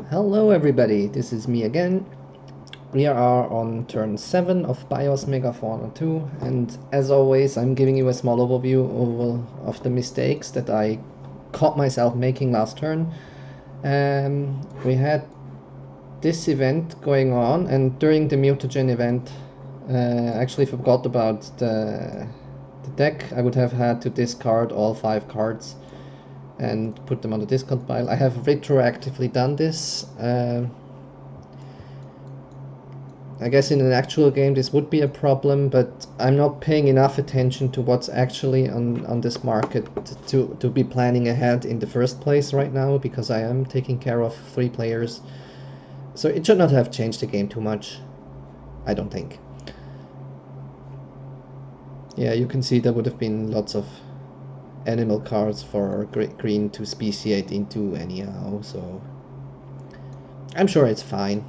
Hello everybody, this is me again. We are on turn 7 of BIOS Megafauna 2, and as always I'm giving you a small overview of the mistakes that I caught myself making last turn. We had this event going on, and during the mutagen event I actually forgot about the deck. I would have had to discard all 5 cards and put them on the discard pile. I have retroactively done this. I guess in an actual game this would be a problem, but I'm not paying enough attention to what's actually on this market to be planning ahead in the first place right now, because I am taking care of 3 players. So it should not have changed the game too much, I don't think. Yeah, you can see there would have been lots of animal cards for green to speciate into anyhow, so I'm sure it's fine.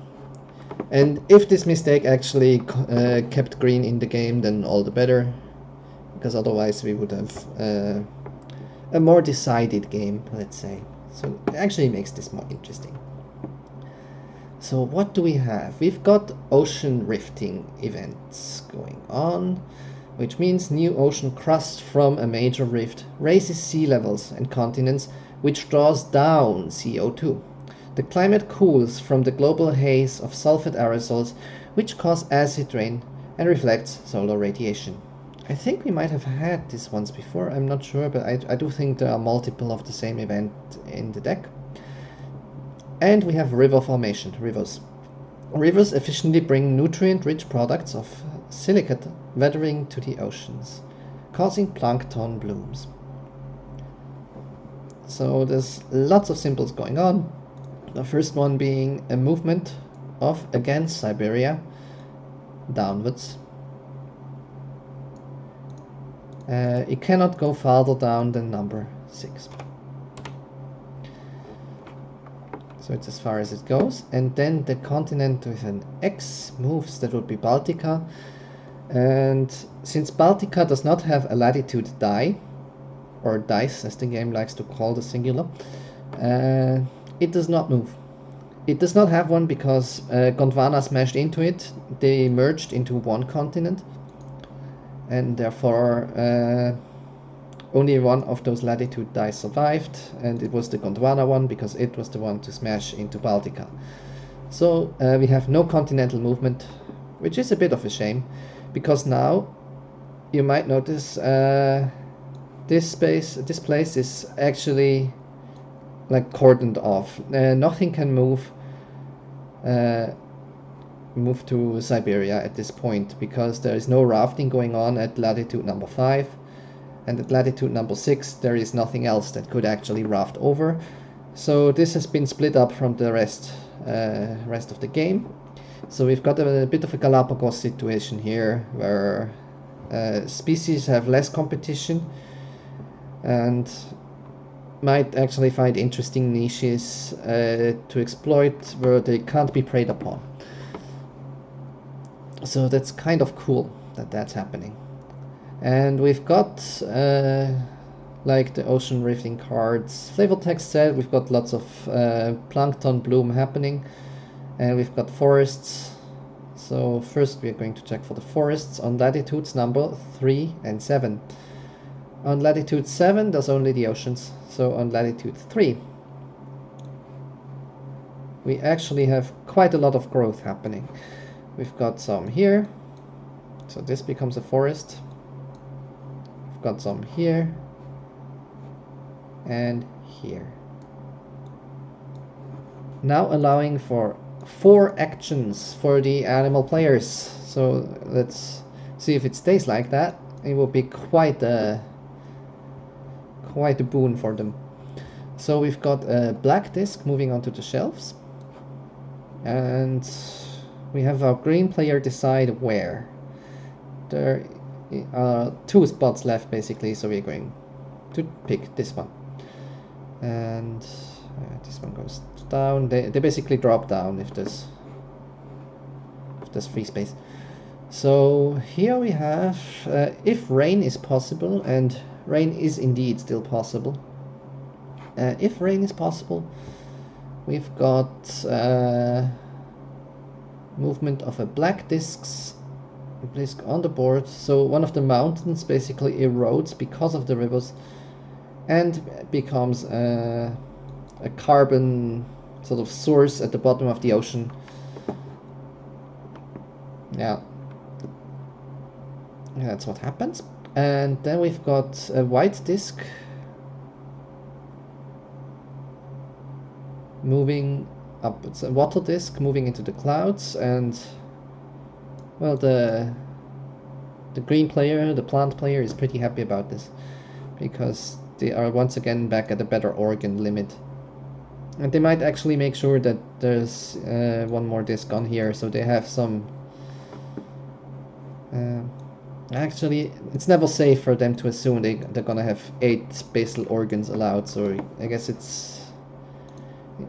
And if this mistake actually kept green in the game, then all the better, because otherwise we would have a more decided game, let's say. So it actually makes this more interesting. So what do we have? We've got ocean rifting events going on, which means new ocean crust from a major rift raises sea levels and continents, which draws down CO2. The climate cools from the global haze of sulfate aerosols, which cause acid rain and reflects solar radiation. I think we might have had this once before, I'm not sure, but I do think there are multiple of the same event in the deck. And we have river formation, rivers. Rivers efficiently bring nutrient-rich products of silicate weathering to the oceans, causing plankton blooms. So there's lots of symbols going on. The first one being a movement of, again, Siberia downwards. It cannot go farther down than number 6. So it's as far as it goes. And then the continent with an X moves, that would be Baltica. And since Baltica does not have a latitude die, or dice as the game likes to call the singular, it does not move. It does not have one because Gondwana smashed into it. They merged into one continent, and therefore only one of those latitude dice survived, and it was the Gondwana one because it was the one to smash into Baltica. So we have no continental movement, which is a bit of a shame, because now you might notice this place is actually like cordoned off. Nothing can move to Siberia at this point, because there is no rafting going on at latitude number 5, and at latitude number 6 there is nothing else that could actually raft over. So this has been split up from the rest of the game. So we've got a bit of a Galapagos situation here, where species have less competition and might actually find interesting niches to exploit where they can't be preyed upon. So that's kind of cool that that's happening. And we've got like the ocean rifting cards. Flavor text said we've got lots of plankton bloom happening, and we've got forests. So first we're going to check for the forests on latitudes number 3 and 7. On latitude 7 there's only the oceans, so on latitude 3 we actually have quite a lot of growth happening. We've got some here, so this becomes a forest. We've got some here and here. Now allowing for 4 actions for the animal players, so let's see if it stays like that. It will be quite a boon for them. So we've got a black disc moving onto the shelves, and we have our green player decide where. There are 2 spots left basically, so we're going to pick this one, and this one goes down. They basically drop down if there's free space. So here we have if rain is possible, and rain is indeed still possible. If rain is possible, We've got movement of a black disc on the board. So one of the mountains basically erodes because of the rivers and becomes a carbon sort of source at the bottom of the ocean. Yeah, that's what happens. And then we've got a white disk moving up. It's a water disk moving into the clouds, and well, the green player, the plant player, is pretty happy about this because they are once again back at a better organ limit. And they might actually make sure that there's one more disc on here, so they have some... actually, it's never safe for them to assume they're gonna have 8 basal organs allowed, so I guess it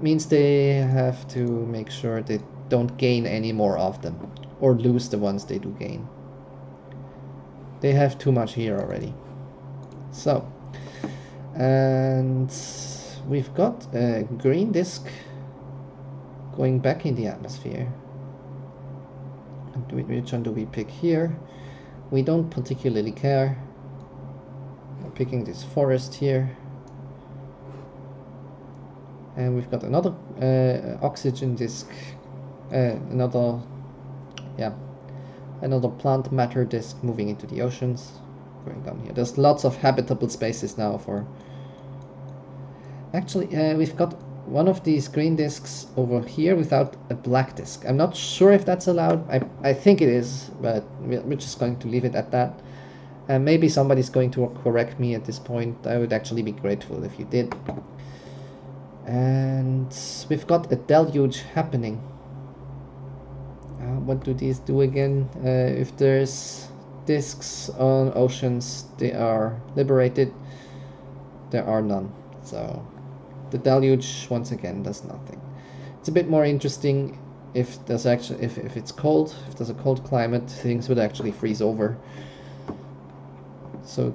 means they have to make sure they don't gain any more of them, or lose the ones they do gain. They have too much here already. So, and we've got a green disk going back in the atmosphere. Which one do we pick here? We don't particularly care. I'm picking this forest here. And we've got another oxygen disk, another plant matter disk moving into the oceans, going down here. There's lots of habitable spaces now for... Actually, we've got one of these green disks over here without a black disk. I'm not sure if that's allowed. I think it is, but we're just going to leave it at that. And maybe somebody's going to correct me at this point. I would actually be grateful if you did. And we've got a deluge happening. What do these do again? If there's disks on oceans, they are liberated. There are none. So the deluge once again does nothing. It's a bit more interesting if there's actually if it's cold. If there's a cold climate, things would actually freeze over. So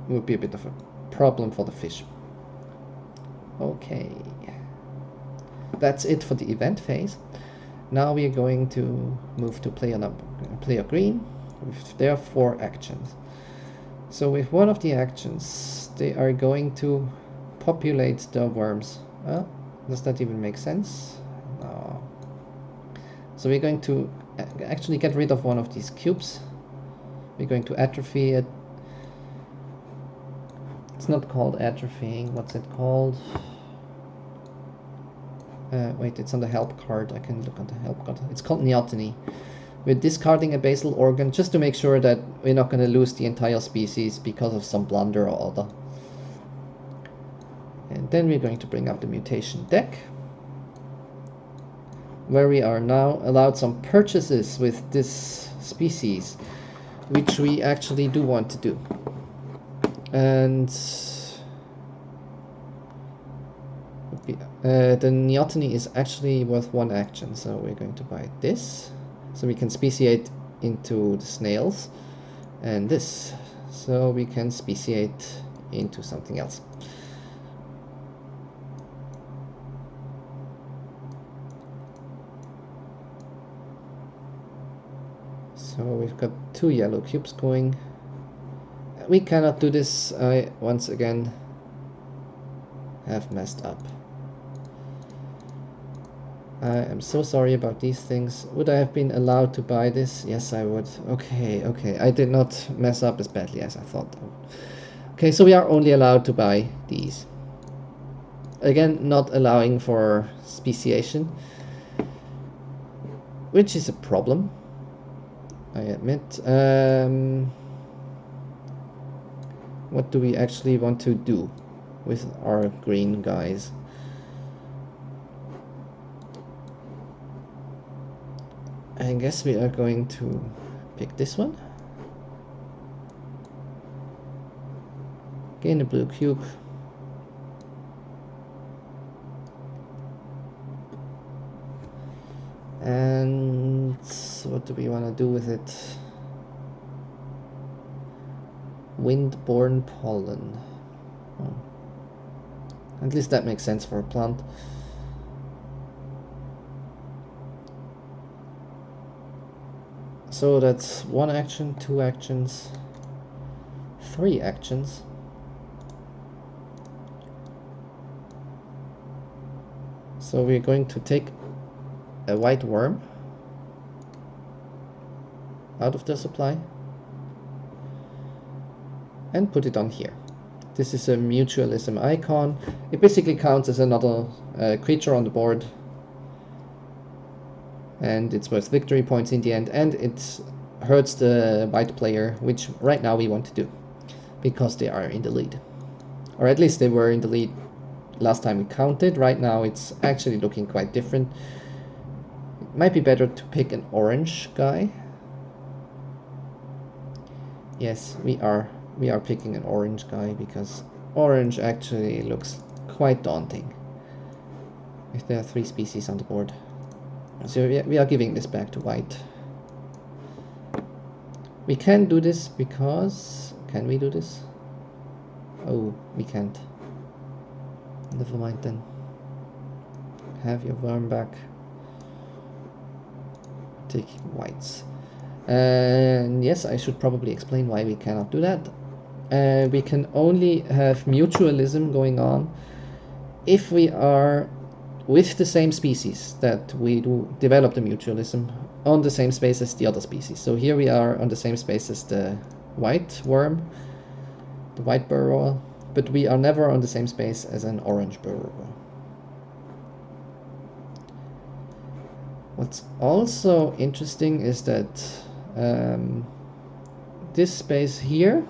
it would be a bit of a problem for the fish. Okay, that's it for the event phase. Now we are going to move to player green with their 4 actions. So with one of the actions, they are going to populate the worms. Does that even make sense? No. So we're going to actually get rid of one of these cubes. We're going to atrophy it. It's not called atrophying. What's it called? Wait, it's on the help card. I can look on the help card. It's called neoteny. We're discarding a basal organ just to make sure that we're not going to lose the entire species because of some blunder or other. And then we're going to bring up the mutation deck, where we are now allowed some purchases with this species, which we actually do want to do. And the neoteny is actually worth 1 action, so we're going to buy this. So we can speciate into the snails, and this, so we can speciate into something else. So we've got 2 yellow cubes going. We cannot do this. I once again have messed up. I am so sorry about these things. Would I have been allowed to buy this? Yes, I would. Okay. I did not mess up as badly as I thought. Okay, so we are only allowed to buy these. Again, not allowing for speciation, which is a problem, I admit. What do we actually want to do with our green guys? I guess we are going to pick this one. Gain a blue cube. And what do we want to do with it? Windborne pollen. At least that makes sense for a plant. So that's 1 action, 2 actions, 3 actions. So we're going to take a white worm out of the supply and put it on here. This is a mutualism icon. It basically counts as another creature on the board, and it's worth victory points in the end, and it hurts the white player, which right now we want to do because they are in the lead, or at least they were in the lead last time we counted. Right now it's actually looking quite different. It might be better to pick an orange guy. Yes, we are picking an orange guy because orange actually looks quite daunting if there are 3 species on the board. So we are giving this back to white. We can do this because... Can we do this? Oh, we can't. Never mind then. Have your worm back. Take whites. And yes, I should probably explain why we cannot do that. We can only have mutualism going on if we are with the same species that we do develop the mutualism on the same space as the other species. So here we are on the same space as the white worm, the white burrower, but we are never on the same space as an orange burrower. What's also interesting is that this space here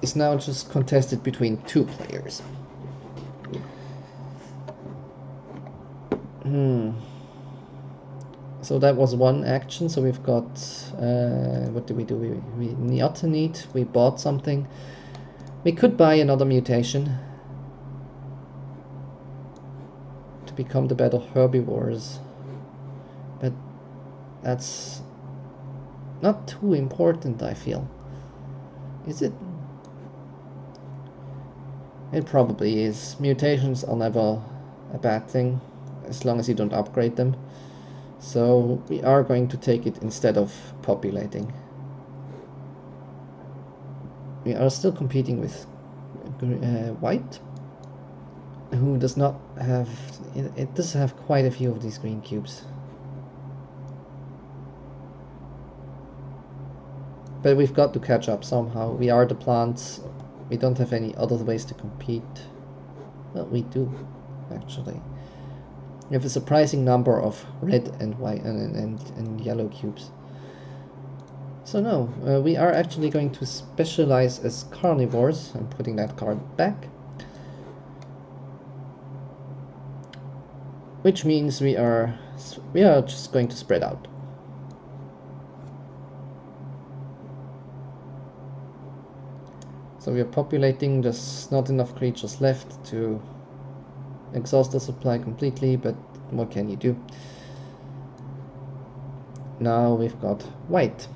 is now just contested between 2 players. So that was 1 action. So we've got what do? We neotenite. We bought something. We could buy another mutation to become the better herbivores, but that's not too important, I feel. Is it? It probably is. Mutations are never a bad thing, as long as you don't upgrade them. So we are going to take it instead of populating. We are still competing with white, who does not have... It does have quite a few of these green cubes. But we've got to catch up somehow. We are the plants. We don't have any other ways to compete. Well, we do, actually. We have a surprising number of red and white and yellow cubes. So no, we are actually going to specialize as carnivores. I'm putting that card back. Which means we are just going to spread out. So we are populating. There's not enough creatures left to exhaust the supply completely, but what can you do? Now we've got white,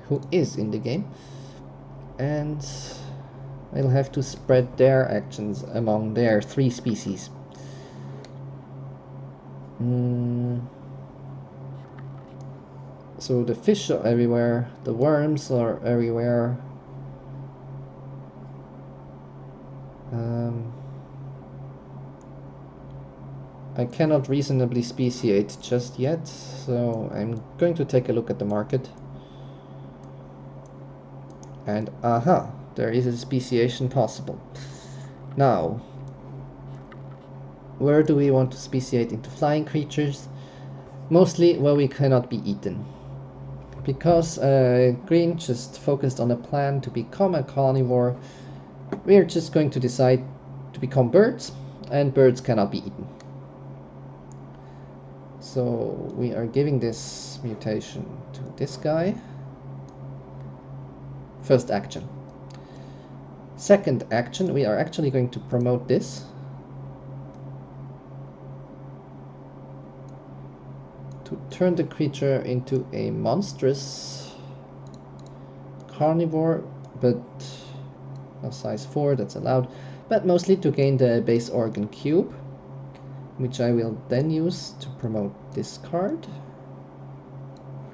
who is in the game, and they'll have to spread their actions among their 3 species. So the fish are everywhere, the worms are everywhere. I cannot reasonably speciate just yet, so I'm going to take a look at the market. And aha, there is a speciation possible. Now, where do we want to speciate into flying creatures? Mostly where we cannot be eaten. Because Green just focused on a plan to become a carnivore, we're just going to decide to become birds, and birds cannot be eaten. So we are giving this mutation to this guy. First action. Second action, we are actually going to promote this. To turn the creature into a monstrous carnivore, but of size 4, that's allowed, but mostly to gain the base organ cube, which I will then use to promote this card.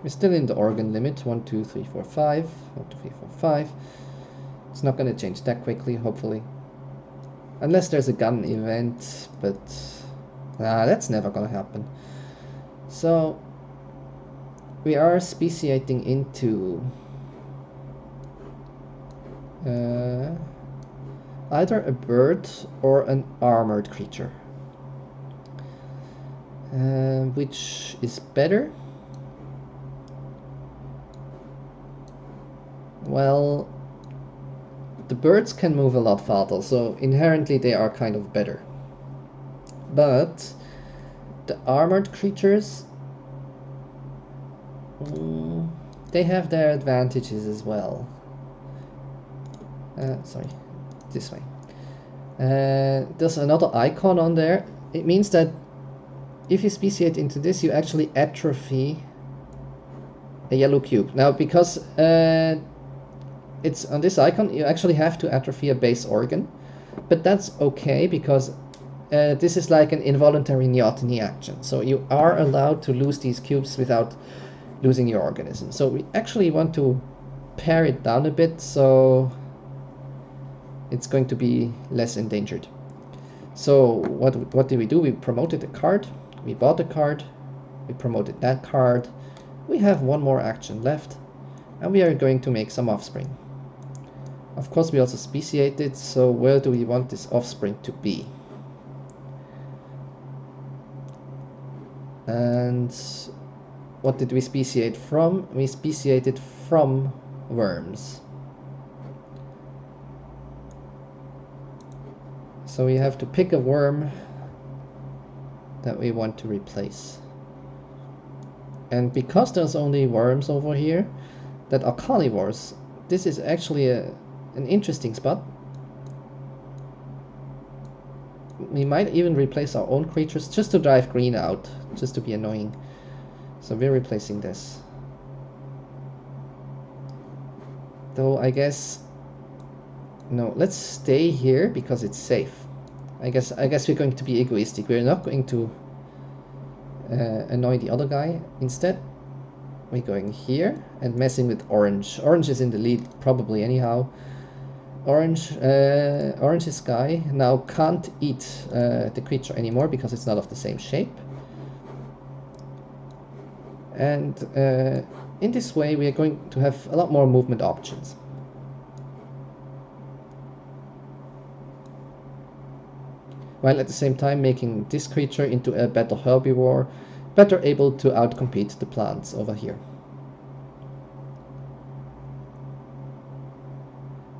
We're still in the organ limit, 1, 2, 3, 4, 5, 1, 2, 3, 4, 5. It's not going to change that quickly, hopefully. Unless there's a gun event, but that's never going to happen. So we are speciating into either a bird or an armored creature. Which is better? Well, the birds can move a lot farther, so inherently they are kind of better. But the armored creatures, they have their advantages as well. Sorry, this way. There's another icon on there. It means that if you speciate into this, you actually atrophy a yellow cube. Now, because it's on this icon, you actually have to atrophy a base organ, but that's okay because this is like an involuntary neoteny action. So you are allowed to lose these cubes without losing your organism. So we actually want to pare it down a bit so it's going to be less endangered. So what did we do? We promoted a card, we bought a card, we promoted that card, we have one more action left, and we are going to make some offspring. Of course, we also speciated, so where do we want this offspring to be? And what did we speciate from? We speciated from worms. So we have to pick a worm that we want to replace. And because there's only worms over here that are carnivores, this is actually an interesting spot. We might even replace our own creatures just to drive green out, just to be annoying. So we're replacing this. Though I guess, no, let's stay here because it's safe. I guess we're going to be egoistic. We're not going to annoy the other guy. Instead, we're going here and messing with orange. Orange is in the lead probably anyhow. Orange's guy now can't eat the creature anymore because it's not of the same shape. And in this way we are going to have a lot more movement options. While at the same time making this creature into a better herbivore, better able to outcompete the plants over here.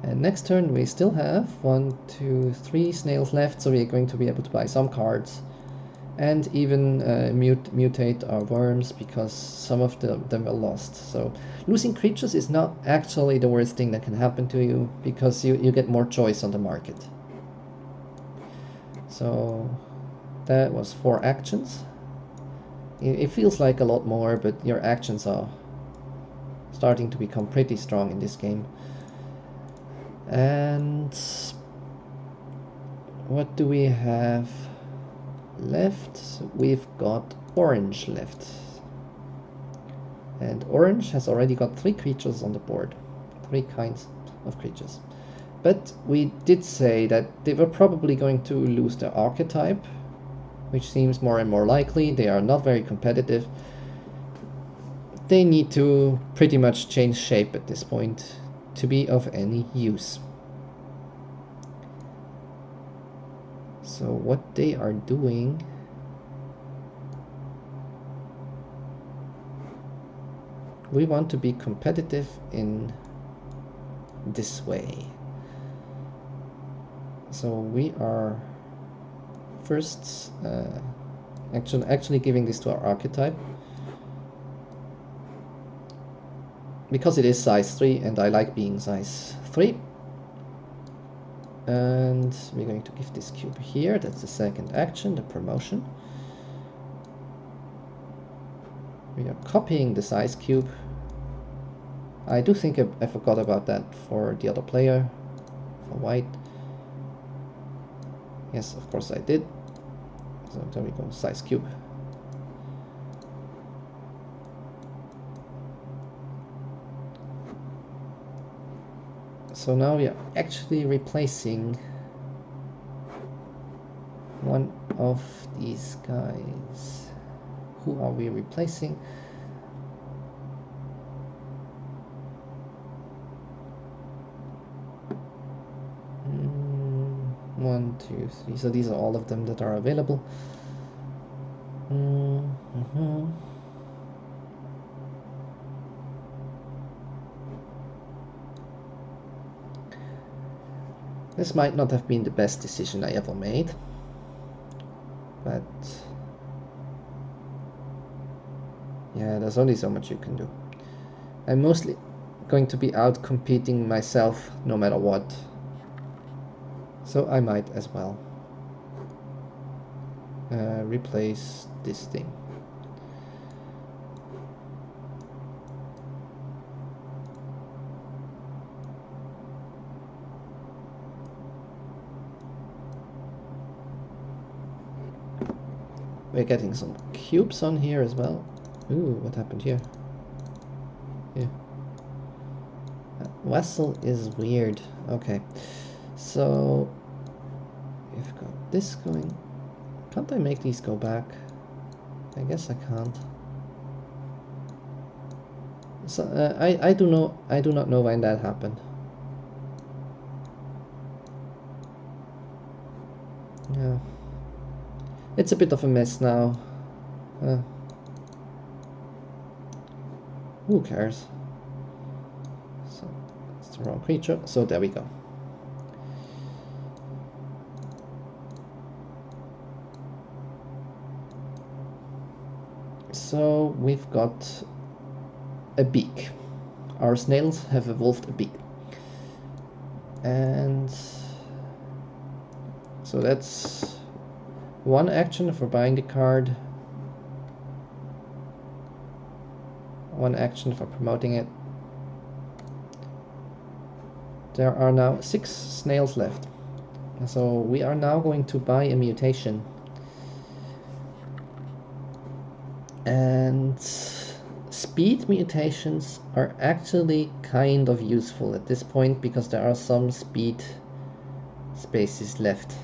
And next turn we still have 1, 2, 3 snails left, so we are going to be able to buy some cards and even mutate our worms because some of them are lost. So losing creatures is not actually the worst thing that can happen to you because you get more choice on the market. So that was 4 actions. It feels like a lot more, but your actions are starting to become pretty strong in this game. And what do we have left? We've got orange left. And orange has already got 3 creatures on the board. 3 kinds of creatures. But we did say that they were probably going to lose their archetype, which seems more and more likely. They are not very competitive. They need to pretty much change shape at this point to be of any use. So what they are doing, we want to be competitive in this way. So we are first actually giving this to our archetype because it is size 3 and I like being size 3. And we're going to give this cube here. That's the second action, the promotion. We are copying the size cube I do think I forgot about that for the other player, for white. Yes, of course I did. So there we go, size cube. So now we are actually replacing one of these guys. Who are we replacing? One, two, three. So these are all of them that are available. This might not have been the best decision I ever made, but yeah, there's only so much you can do. I'm mostly going to be out competing myself no matter what, so I might as well replace this thing. We're getting some cubes on here as well. Ooh, what happened here? Yeah. Vassal is weird. Okay. So we've got this going. Can't I make these go back? I guess I can't. So I do not know when that happened. Yeah. It's a bit of a mess now. Who cares? So it's the wrong creature. So there we go. So we've got a beak. Our snails have evolved a beak. And so that's one action for buying the card, one action for promoting it. There are now 6 snails left. So we are now going to buy a mutation. And speed mutations are actually kind of useful at this point because there are some speed spaces left.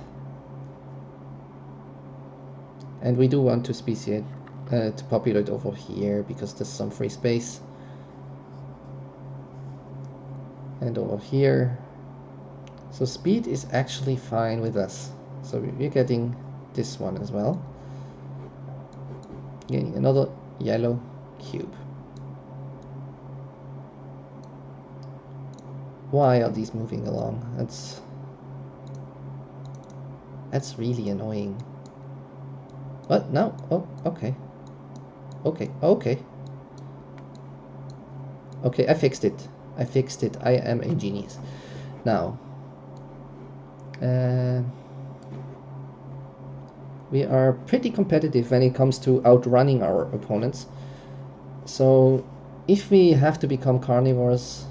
And we do want to speciate to populate over here because there's some free space. And over here. So speed is actually fine with us. So we're getting this one as well. Getting another yellow cube. Why are these moving along? That's really annoying. What? No? Oh, okay. Okay, okay. Okay, I fixed it. I fixed it. I am a genius. Now, we are pretty competitive when it comes to outrunning our opponents. So, if we have to become carnivores,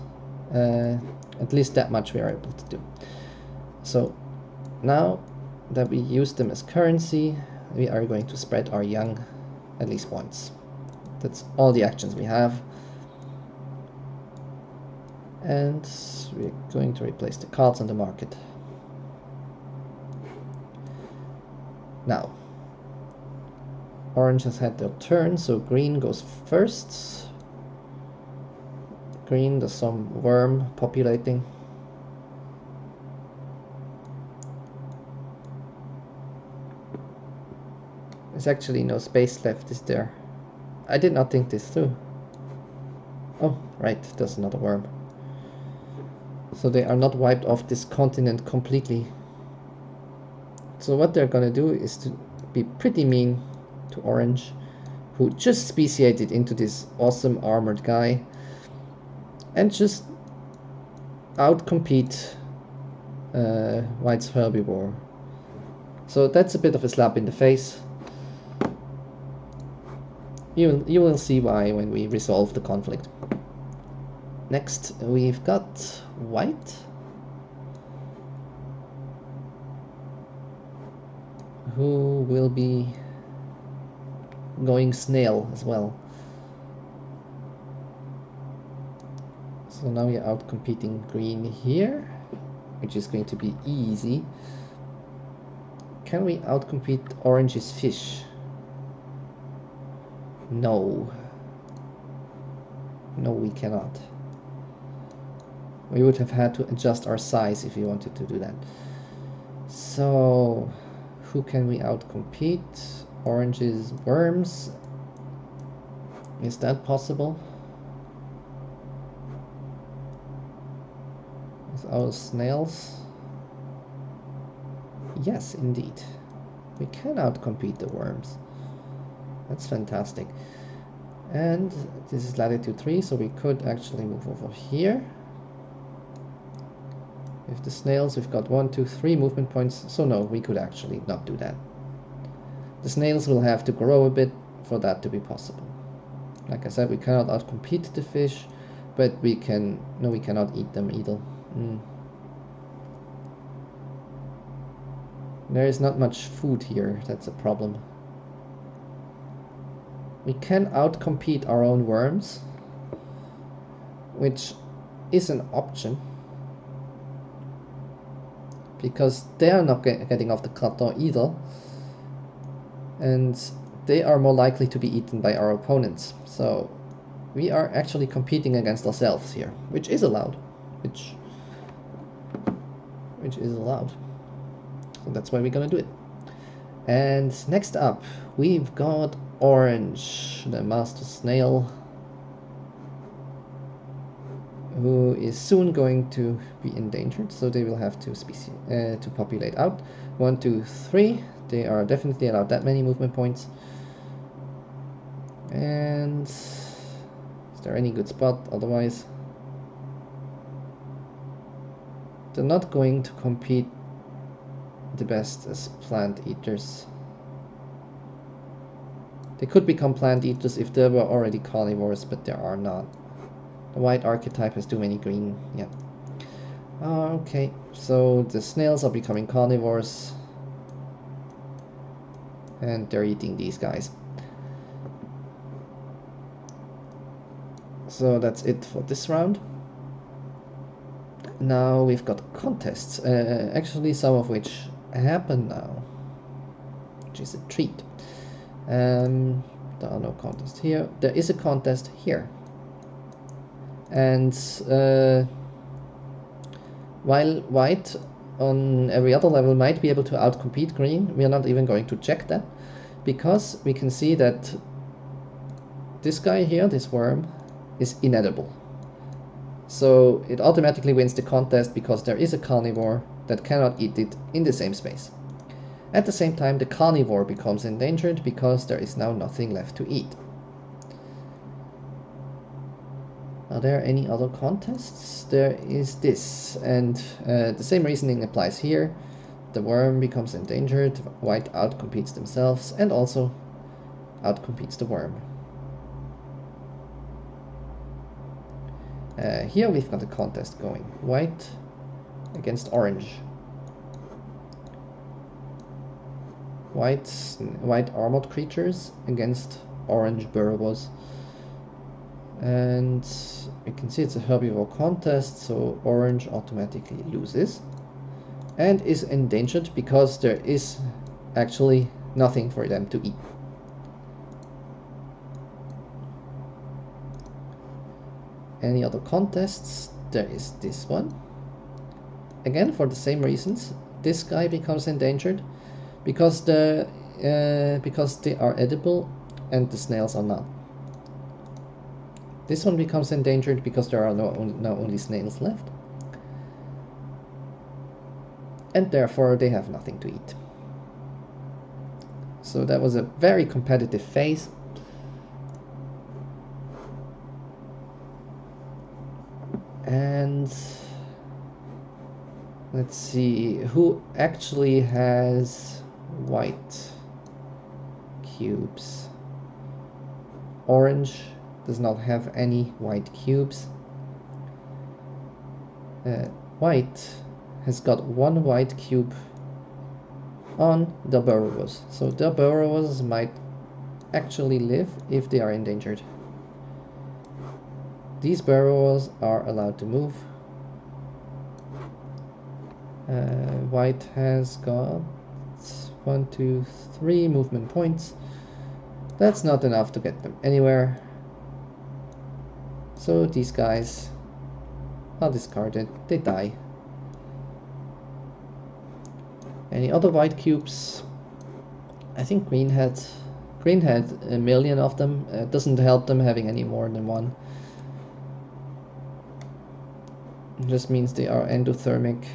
at least that much we are able to do. So, now that we use them as currency, we are going to spread our young at least once. That's all the actions we have. And we're going to replace the cards on the market. Now, orange has had their turn, so green goes first. Green, there's some worm populating. There's actually no space left, is there? I did not think this through. Oh, right, there's another worm. So they are not wiped off this continent completely. So what they're gonna do is to be pretty mean to orange, who just speciated into this awesome armored guy, and just outcompete white's herbivore. So that's a bit of a slap in the face. You will see why when we resolve the conflict. Next, we've got white, who will be going snail as well. So now we're out competing green here, which is going to be easy. Can we outcompete orange's fish? No. No, we cannot. We would have had to adjust our size if we wanted to do that. So, who can we outcompete? Orange's worms. Is that possible? With our snails? Yes, indeed. We can outcompete the worms. That's fantastic. And this is latitude 3, so we could actually move over here. With the snails, we've got 1, 2, 3 movement points, so no, we could actually not do that. The snails will have to grow a bit for that to be possible. Like I said, we cannot outcompete the fish, but we can... no, we cannot eat them either. There is not much food here, that's a problem. We can outcompete our own worms, which is an option, because they are not getting off the plateau either, and they are more likely to be eaten by our opponents. So we are actually competing against ourselves here, which is allowed. Which is allowed. So that's why we're gonna do it. And next up, we've got orange, the master snail, who is soon going to be endangered, so they will have to to populate out. 1, 2, 3. They are definitely allowed that many movement points. And is there any good spot? Otherwise, they're not going to compete the best as plant eaters. They could become plant eaters if they were already carnivores, but they are not. The white archetype has too many green, yeah. Okay, so the snails are becoming carnivores, and they're eating these guys. So that's it for this round. Now we've got contests, actually some of which happen now, which is a treat. There are no contests here. There is a contest here. And while white on every other level might be able to outcompete green, we are not even going to check that, because we can see that this guy here, this worm, is inedible. So it automatically wins the contest because there is a carnivore that cannot eat it in the same space. At the same time, the carnivore becomes endangered because there is now nothing left to eat. Are there any other contests? There is this, and the same reasoning applies here. The worm becomes endangered, white outcompetes themselves, and also outcompetes the worm. Here we've got a contest going. White against orange. White armored creatures against orange burrowers. And you can see it's a herbivore contest, so orange automatically loses and is endangered because there is actually nothing for them to eat. Any other contests? There is this one. Again, for the same reasons, this guy becomes endangered because they are edible and the snails are not. This one becomes endangered because there are now only snails left, and therefore they have nothing to eat. So that was a very competitive phase. And let's see who actually has white cubes. Orange does not have any white cubes. White has got one white cube on the burrowers, so the burrowers might actually live if they are endangered. These burrowers are allowed to move. White has got 1, 2, 3 movement points. That's not enough to get them anywhere. So these guys are discarded. They die. Any other white cubes? I think green had a million of them. It doesn't help them having any more than one. It just means they are endothermic.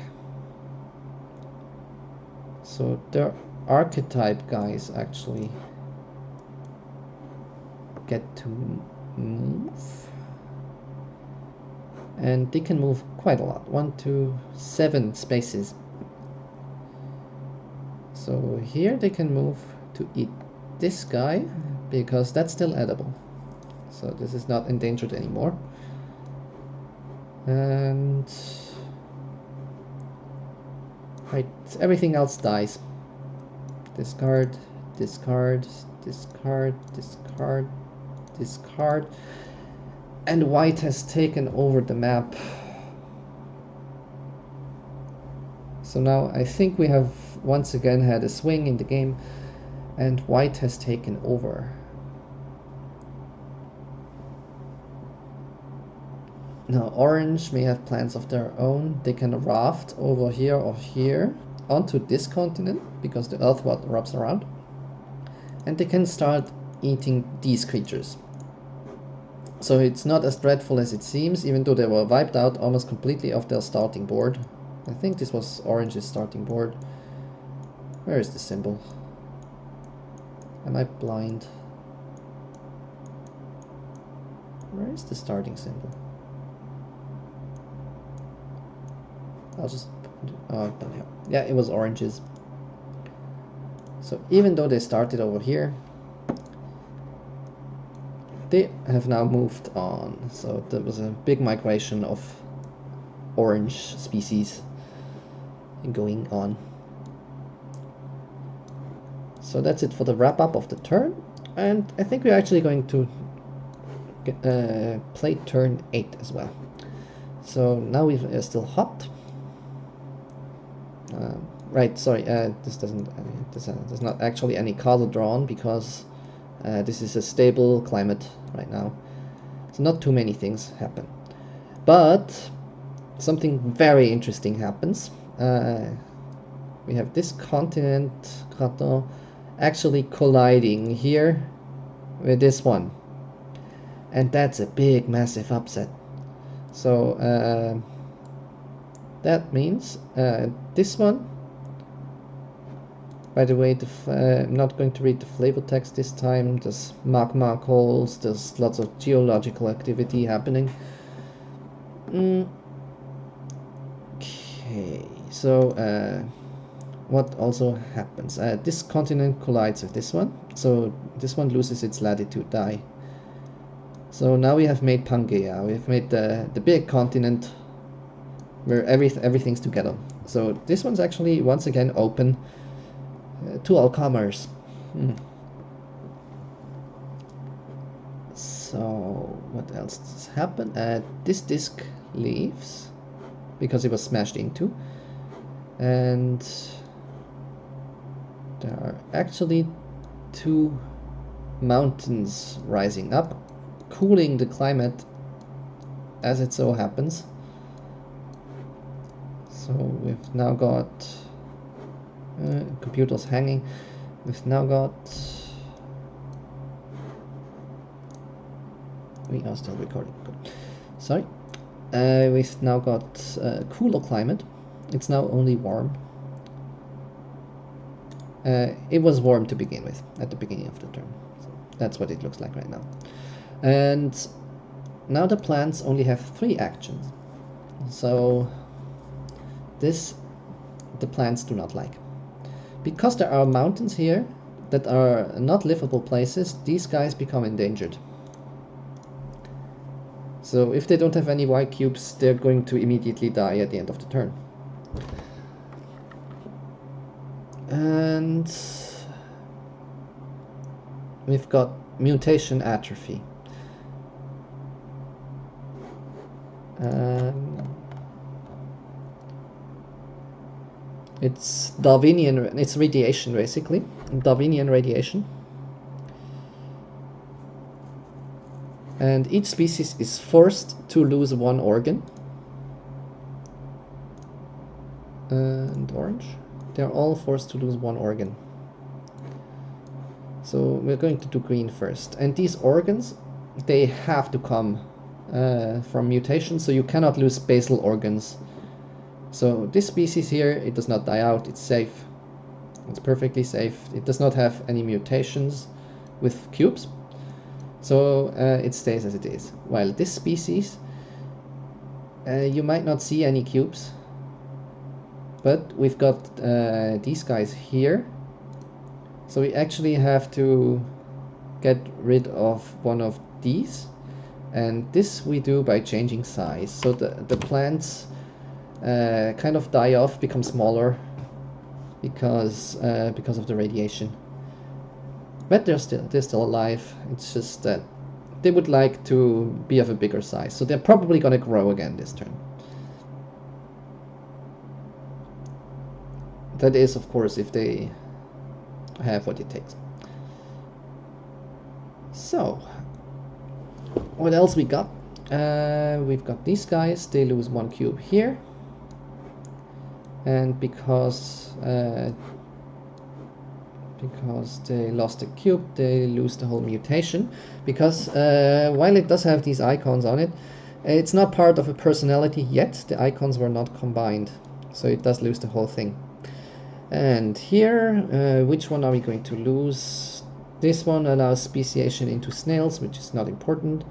So their archetype guys actually get to move. And they can move quite a lot. 1, 2, 7 spaces. So here they can move to eat this guy, because that's still edible. So this is not endangered anymore. And right, everything else dies. Discard, discard, discard, discard, discard. And white has taken over the map. So now I think we have once again had a swing in the game, and white has taken over. Now orange may have plans of their own. They can raft over here or here onto this continent, because the earth wraps around. And they can start eating these creatures. So it's not as dreadful as it seems, even though they were wiped out almost completely off their starting board. I think this was orange's starting board. Where is the symbol? Am I blind? Where is the starting symbol? I'll just... oh, down here. Yeah, it was oranges. So even though they started over here, they have now moved on. So there was a big migration of orange species going on. So that's it for the wrap up of the turn, and I think we're actually going to play turn 8 as well. So now we're still hot. Right, sorry, there's not actually any card drawn, because this is a stable climate right now. So not too many things happen. But something very interesting happens. We have this continent, Kraton, actually colliding here with this one. And that's a big, massive upset. So that means this one, by the way, I'm not going to read the flavor text this time. There's magma coals, there's lots of geological activity happening. Okay, so what also happens? This continent collides with this one, so this one loses its latitude die. So now we have made Pangaea. We have made the big continent where everything's together. So this one's actually once again open to all comers. So what else does happen? This disc leaves because it was smashed into, and there are actually 2 mountains rising up, cooling the climate as it so happens. So we've now got computers hanging. We've now got... we are still recording. Good. Sorry. We've now got a cooler climate. It's now only warm. It was warm to begin with at the beginning of the turn. So that's what it looks like right now. And now the plants only have 3 actions. So this the plants do not like. Because there are mountains here that are not livable places, these guys become endangered. So if they don't have any white cubes, they're going to immediately die at the end of the turn. And we've got mutation atrophy. It's Darwinian, it's radiation basically, Darwinian radiation. And each species is forced to lose one organ. And orange. They're all forced to lose one organ. So we're going to do green first. And these organs, they have to come from mutation, so you cannot lose basal organs. So this species here, it does not die out, it's safe. It's perfectly safe. It does not have any mutations with cubes. So it stays as it is. While this species, you might not see any cubes, but we've got these guys here. So we actually have to get rid of one of these. And this we do by changing size. So the plants kind of die off, become smaller because of the radiation. But they're still alive. It's just that they would like to be of a bigger size. So they're probably going to grow again this turn. That is, of course, if they have what it takes. So, what else we got? We've got these guys. They lose one cube here. And because they lost a cube, they lose the whole mutation. Because while it does have these icons on it, it's not part of a personality yet. The icons were not combined, so it does lose the whole thing. And here, which one are we going to lose? This one allows speciation into snails, which is not important.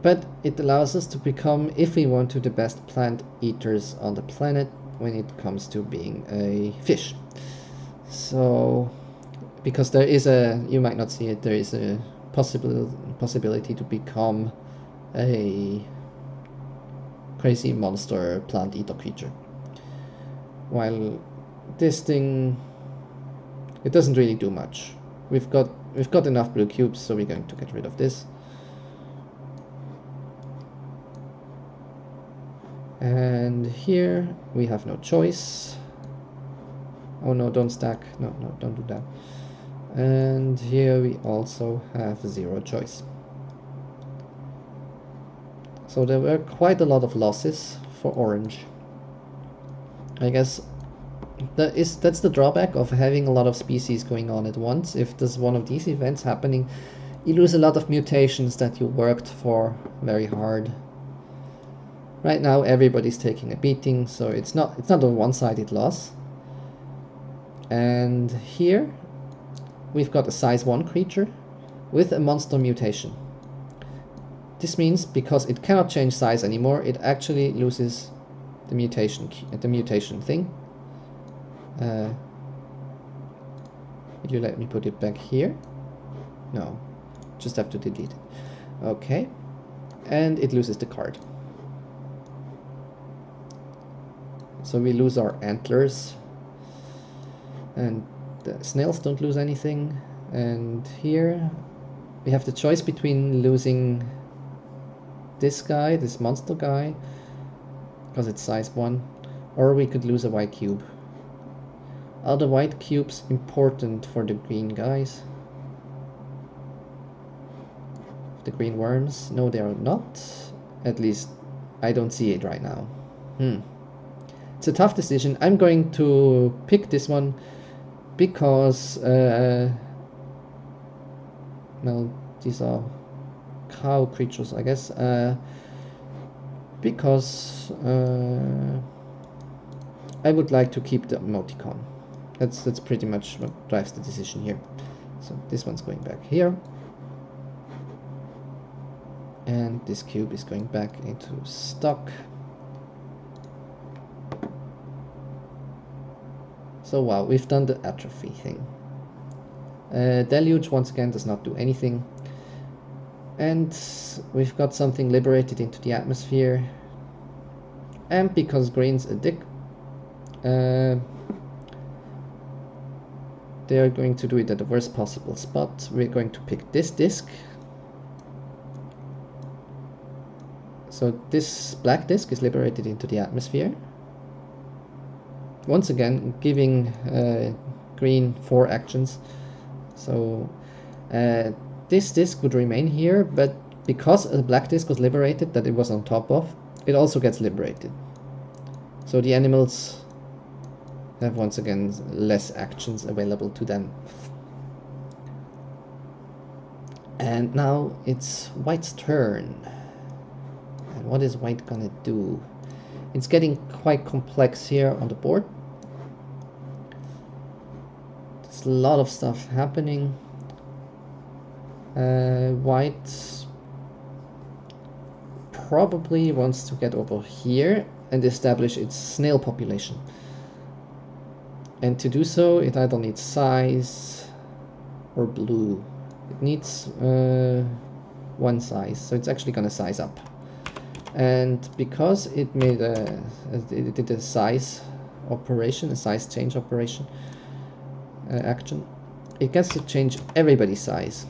But it allows us to become, if we want to, the best plant eaters on the planet when it comes to being a fish. So, because there is a, you might not see it, there is a possibility to become a crazy monster plant eater creature. While this thing, it doesn't really do much. We've got enough blue cubes, so we're going to get rid of this. And here we have no choice. Oh no, don't stack. No, don't do that. And here we also have zero choice. So there were quite a lot of losses for orange. I guess that's the drawback of having a lot of species going on at once. If there's one of these events happening, you lose a lot of mutations that you worked for very hard. Right now everybody's taking a beating, so it's not a one-sided loss. And here we've got a size 1 creature with a monster mutation. This means because it cannot change size anymore, it actually loses the mutation thing. Will you let me put it back here? No, just have to delete it. Okay, and it loses the card. So we lose our antlers, and the snails don't lose anything. And here we have the choice between losing this guy, this monster guy, because it's size 1, or we could lose a white cube. Are the white cubes important for the green guys? The green worms? No, they are not. At least I don't see it right now. It's a tough decision. I'm going to pick this one because well, these are cow creatures, I guess. Because I would like to keep the emoticon. That's pretty much what drives the decision here. So this one's going back here, and this cube is going back into stock. So wow, we've done the atrophy thing. Deluge once again does not do anything. And we've got something liberated into the atmosphere. And because green's a dick, they are going to do it at the worst possible spot. We're going to pick this disc. So this black disc is liberated into the atmosphere. Once again, giving green 4 actions. So this disc would remain here, but because a black disc was liberated that it was on top of, it also gets liberated. So the animals have once again less actions available to them. And now it's white's turn. And what is white gonna do? It's getting quite complex here on the board. There's a lot of stuff happening. White probably wants to get over here and establish its snail population. And to do so, it either needs size or blue. It needs 1 size, so it's actually going to size up. And because it made it did a size operation, a size change operation action, it gets to change everybody's size.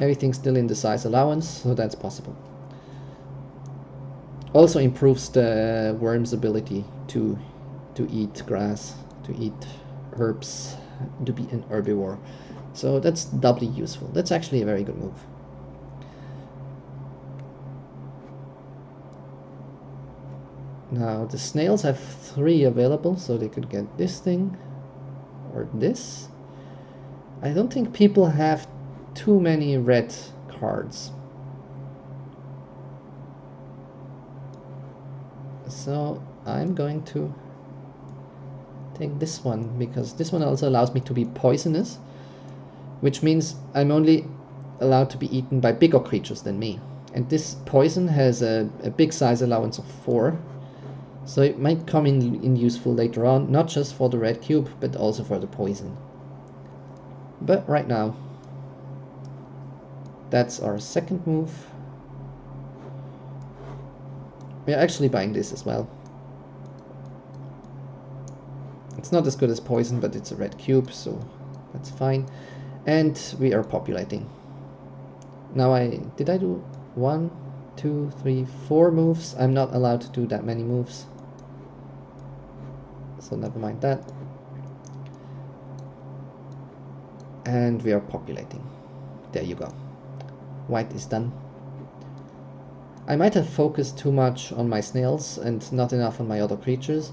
Everything's still in the size allowance, so that's possible. Also improves the worm's ability to eat grass, to eat herbs, to be an herbivore. So that's doubly useful. That's actually a very good move. Now the snails have 3 available, so they could get this thing or this. I don't think people have too many red cards. So I'm going to take this one, because this one also allows me to be poisonous, which means I'm only allowed to be eaten by bigger creatures than me. And this poison has a big size allowance of 4, so it might come in useful later on, not just for the red cube, but also for the poison. But right now, that's our second move. We're actually buying this as well. It's not as good as poison, but it's a red cube, so that's fine. And we are populating. Now did I do 1, 2, 3, 4 moves? I'm not allowed to do that many moves, so never mind that. And we are populating. There you go. White is done. I might have focused too much on my snails and not enough on my other creatures,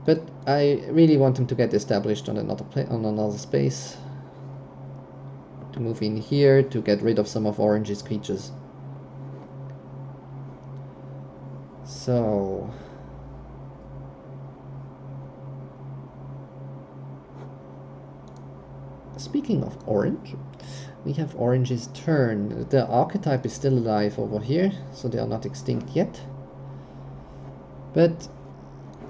but I really want them to get established on another space, to move in here to get rid of some of Orange's creatures. So speaking of Orange, we have Orange's turn. The archetype is still alive over here, so they are not extinct yet. But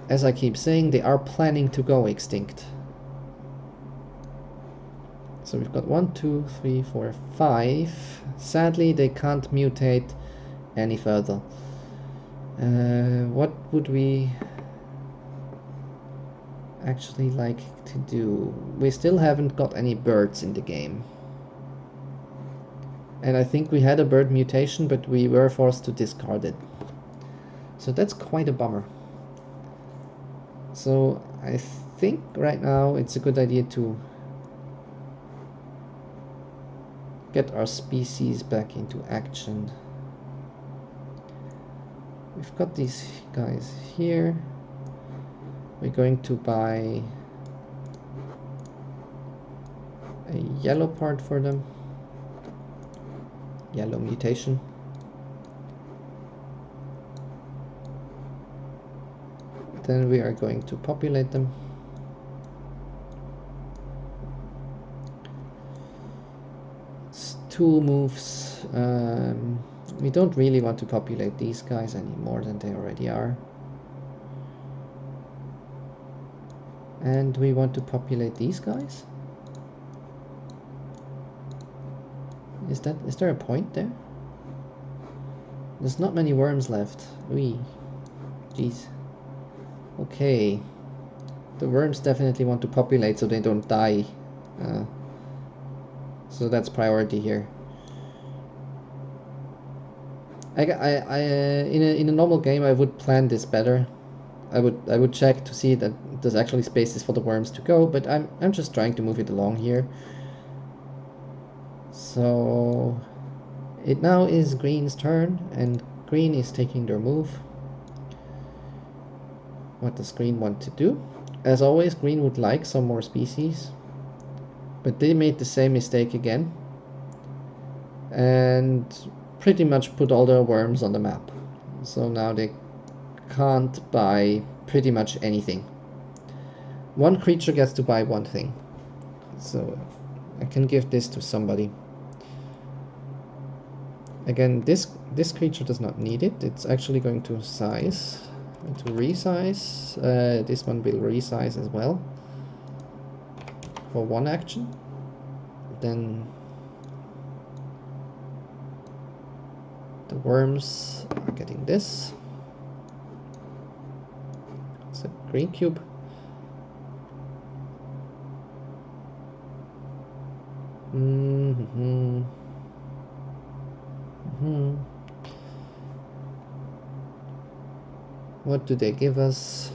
as I keep saying, they are planning to go extinct. So we've got 1, 2, 3, 4, 5. Sadly, they can't mutate any further. What would we actually like to do? We still haven't got any birds in the game. And I think we had a bird mutation, but we were forced to discard it. So that's quite a bummer. So I think right now it's a good idea to get our species back into action. We've got these guys here. We're going to buy a yellow part for them. Yellow mutation. Then we are going to populate them. It's 2 moves. We don't really want to populate these guys any more than they already are. And we want to populate these guys. Is there a point there? There's not many worms left. Wee. Jeez. Okay. The worms definitely want to populate so they don't die. So that's priority here. In a normal game I would plan this better. I would check to see that there's actually spaces for the worms to go, but I'm just trying to move it along here. So it now is green's turn, and green is taking their move. What does green want to do? As always, green would like some more species, but they made the same mistake again and pretty much put all their worms on the map. So now they can't buy pretty much anything. One creature gets to buy one thing. So I can give this to somebody. Again, this creature does not need it. It's actually going to resize. This one will resize as well for one action. Then the worms are getting this. It's a green cube. What do they give us?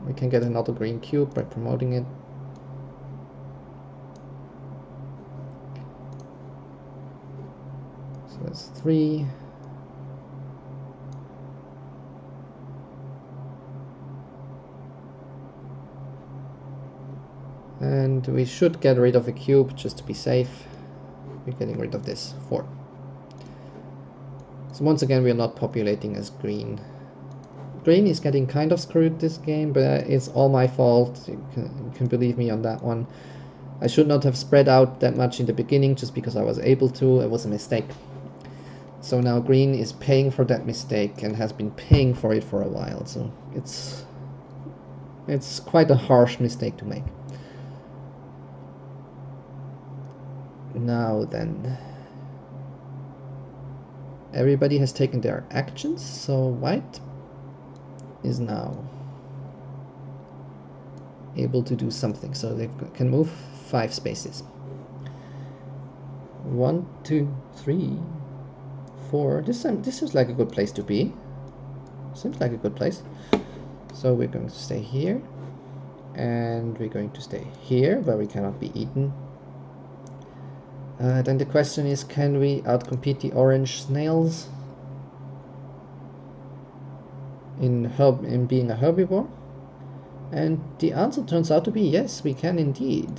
We can get another green cube by promoting it. So that's 3. And we should get rid of a cube just to be safe. We're getting rid of this 4. So once again we are not populating as green. Green is getting kind of screwed this game, but it's all my fault. You can believe me on that one. I should not have spread out that much in the beginning just because I was able to. It was a mistake. So now green is paying for that mistake and has been paying for it for a while. So it's quite a harsh mistake to make. Now then, everybody has taken their actions, so white is now able to do something. So they can move 5 spaces. 1, 2, 3, 4. This seems like a good place to be. Seems like a good place. So we're going to stay here, and we're going to stay here where we cannot be eaten. Then the question is, can we outcompete the orange snails in being a herbivore? And the answer turns out to be yes, we can indeed.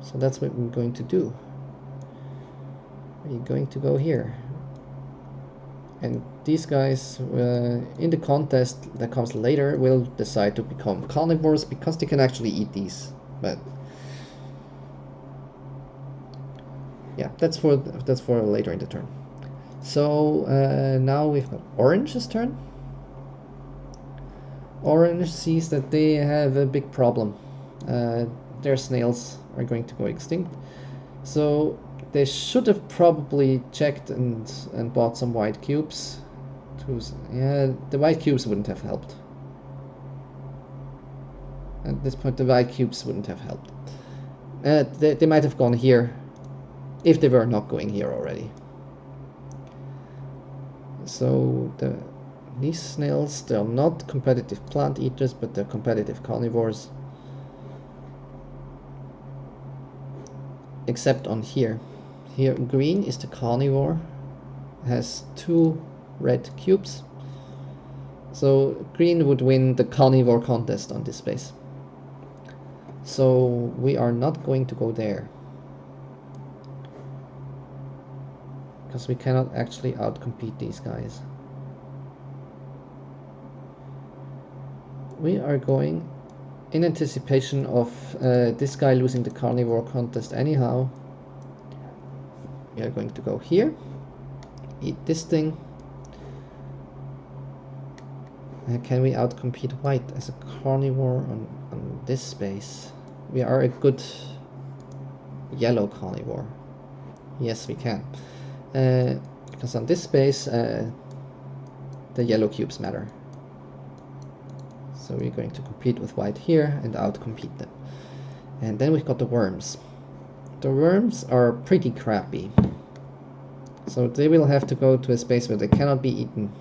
So that's what we're going to do. We're going to go here. And these guys, in the contest that comes later, will decide to become carnivores because they can actually eat these. But yeah, that's for later in the turn. So now we've got orange's turn. Orange sees that they have a big problem. Their snails are going to go extinct. So they should have probably checked and bought some white cubes. Yeah, the white cubes wouldn't have helped. At this point, the white cubes wouldn't have helped. They might have gone here if they were not going here already. So these snails, they're not competitive plant eaters, but they're competitive carnivores. Except on here. Here, green is the carnivore, has 2 red cubes. So green would win the carnivore contest on this space. So we are not going to go there, because we cannot actually outcompete these guys. We are going, in anticipation of this guy losing the carnivore contest anyhow, we are going to go here, eat this thing, Can we outcompete white as a carnivore on this space? We are a good yellow carnivore. Yes, we can. Because on this space, the yellow cubes matter. So we're going to compete with white here and outcompete them. And then we've got the worms. The worms are pretty crappy. So they will have to go to a space where they cannot be eaten.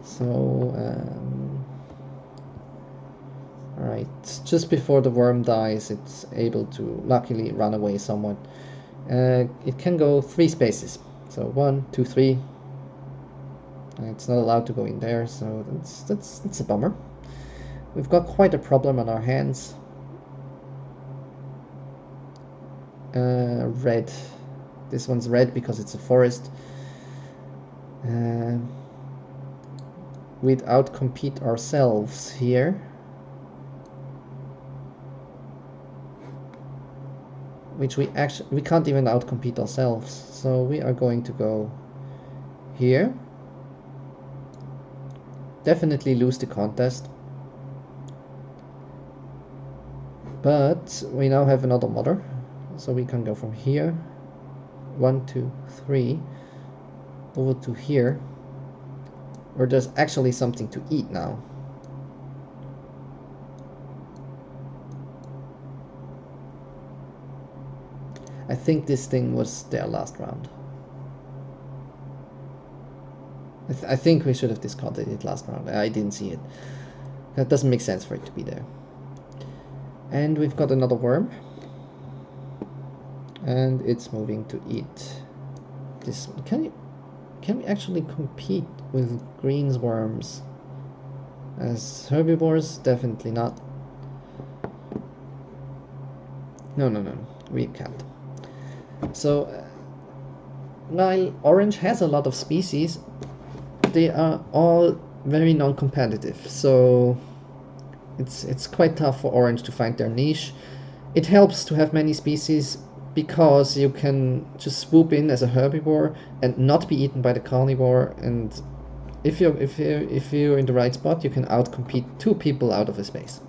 So, alright, just before the worm dies, it's able to luckily run away somewhat. It can go 3 spaces. So 1, 2, 3. It's not allowed to go in there, so that's a bummer. We've got quite a problem on our hands. Red. This one's red because it's a forest. We'd outcompete ourselves here. Which we can't even outcompete ourselves. So we are going to go here. Definitely lose the contest. But we now have another mother. So we can go from here. 1, 2, 3. Over to here. Where there's actually something to eat now. I think this thing was their last round. I think we should have discarded it last round. I didn't see it. That doesn't make sense for it to be there. And we've got another worm. And it's moving to eat this. Can we actually compete with green's worms as herbivores? Definitely not. No, we can't. So while orange has a lot of species, they are all very non-competitive. So it's quite tough for orange to find their niche. It helps to have many species because you can just swoop in as a herbivore and not be eaten by the carnivore, and if you're in the right spot, you can outcompete 2 people out of a space.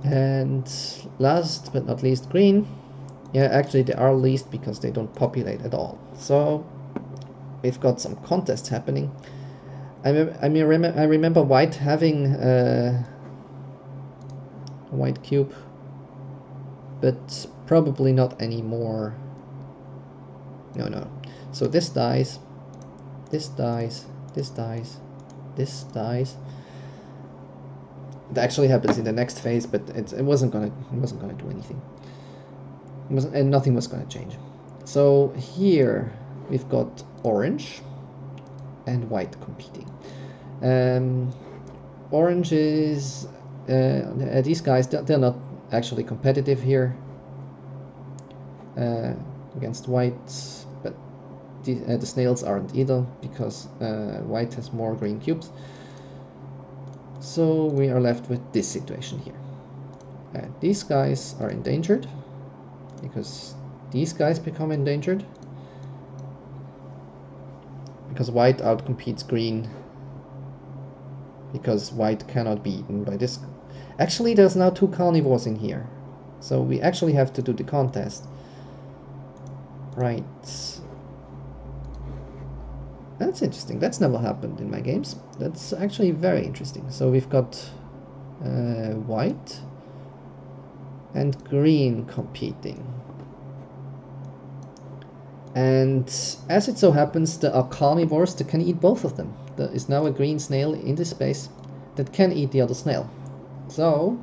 And last but not least, green. Yeah, actually they are least because they don't populate at all. So we've got some contests happening. I remember white having a white cube, but probably not anymore. No. So this dies, this dies, this dies, this dies. That actually happens in the next phase, but it wasn't gonna do anything. And nothing was gonna change. So here we've got orange and white competing. Orange is these guys. They're not actually competitive here against white, but the snails aren't either because white has more green cubes. So we are left with this situation here. These guys are endangered because these guys become endangered because white outcompetes green because white cannot be eaten by this. Actually, there's now 2 carnivores in here, so we actually have to do the contest. Right. That's interesting. That's never happened in my games. That's actually very interesting. So we've got white and green competing. And as it so happens, there are carnivores that can eat both of them. There is now a green snail in this space that can eat the other snail. So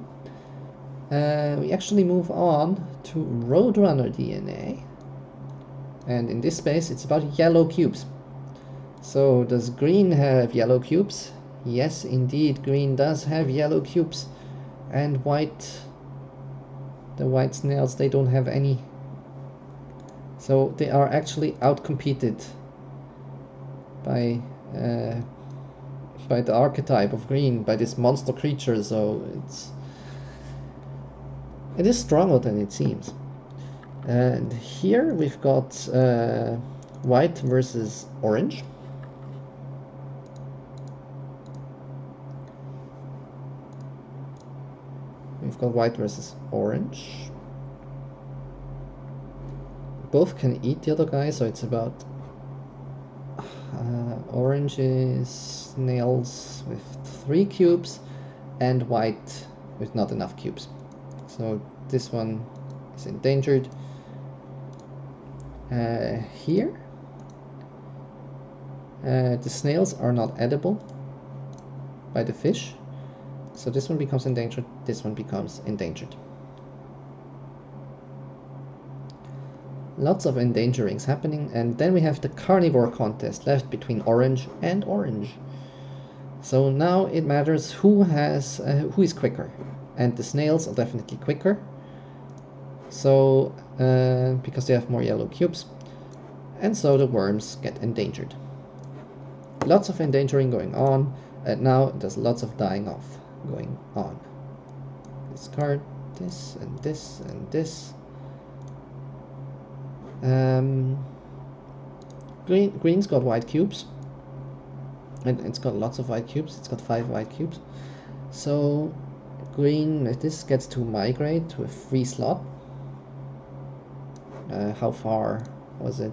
we actually move on to Roadrunner DNA. And in this space, it's about yellow cubes. So does green have yellow cubes? Yes, indeed, green does have yellow cubes. And white, the white snails, they don't have any. So they are actually outcompeted by the archetype of green, by this monster creature. So it is stronger than it seems. And here we've got white versus orange. we've got white versus orange. Both can eat the other guy, so it's about orange is snails with 3 cubes and white with not enough cubes. So this one is endangered. Here the snails are not edible by the fish, so this one becomes endangered, this one becomes endangered. Lots of endangerings happening, and then we have the carnivore contest left between orange and orange. So now it matters who is quicker, and the snails are definitely quicker. So because they have more yellow cubes, and so the worms get endangered. Lots of endangering going on, and now there's lots of dying off going on. Discard this and this and this. Green's got white cubes, and it's got lots of white cubes. It's got 5 white cubes. So green, if this gets to migrate to a free slot, how far was it?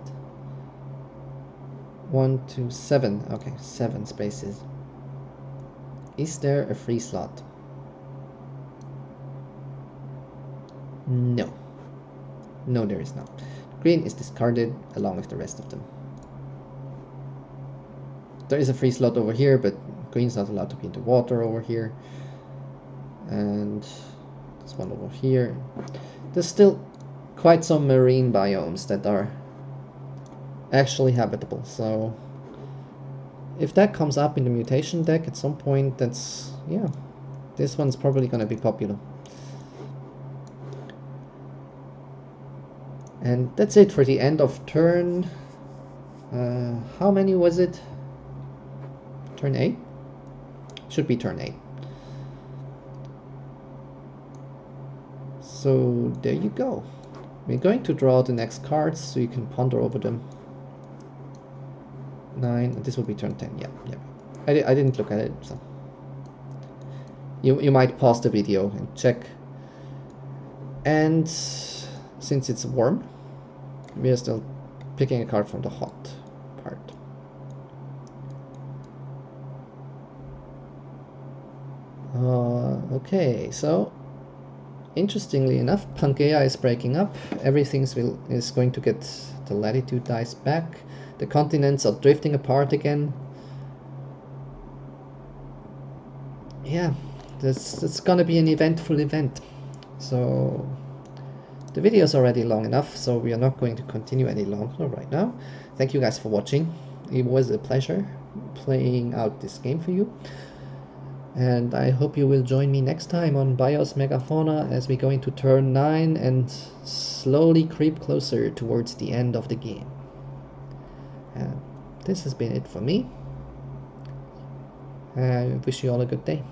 1 to 7. Okay, 7 spaces. Is there a free slot? No. No, there is not. Green is discarded along with the rest of them. There is a free slot over here, but green's not allowed to be in the water over here. And there's one over here. There's still quite some marine biomes that are actually habitable, so if that comes up in the mutation deck at some point, that's, yeah, this one's probably gonna be popular. And that's it for the end of turn. How many was it? Turn 8? Should be turn 8. So there you go. We're going to draw the next cards so you can ponder over them. 9, this will be turn 10. Yeah. I didn't look at it, so you might pause the video and check. And since it's warm, we are still picking a card from the hot part. Okay, so interestingly enough, Pangea is breaking up. Everything is going to get the latitude dice back. The continents are drifting apart again. Yeah, that's gonna be an eventful event. So the video is already long enough, so we are not going to continue any longer right now. Thank you guys for watching. It was a pleasure playing out this game for you. And I hope you will join me next time on BIOS Megafauna as we go into turn 9 and slowly creep closer towards the end of the game. This has been it for me. I wish you all a good day.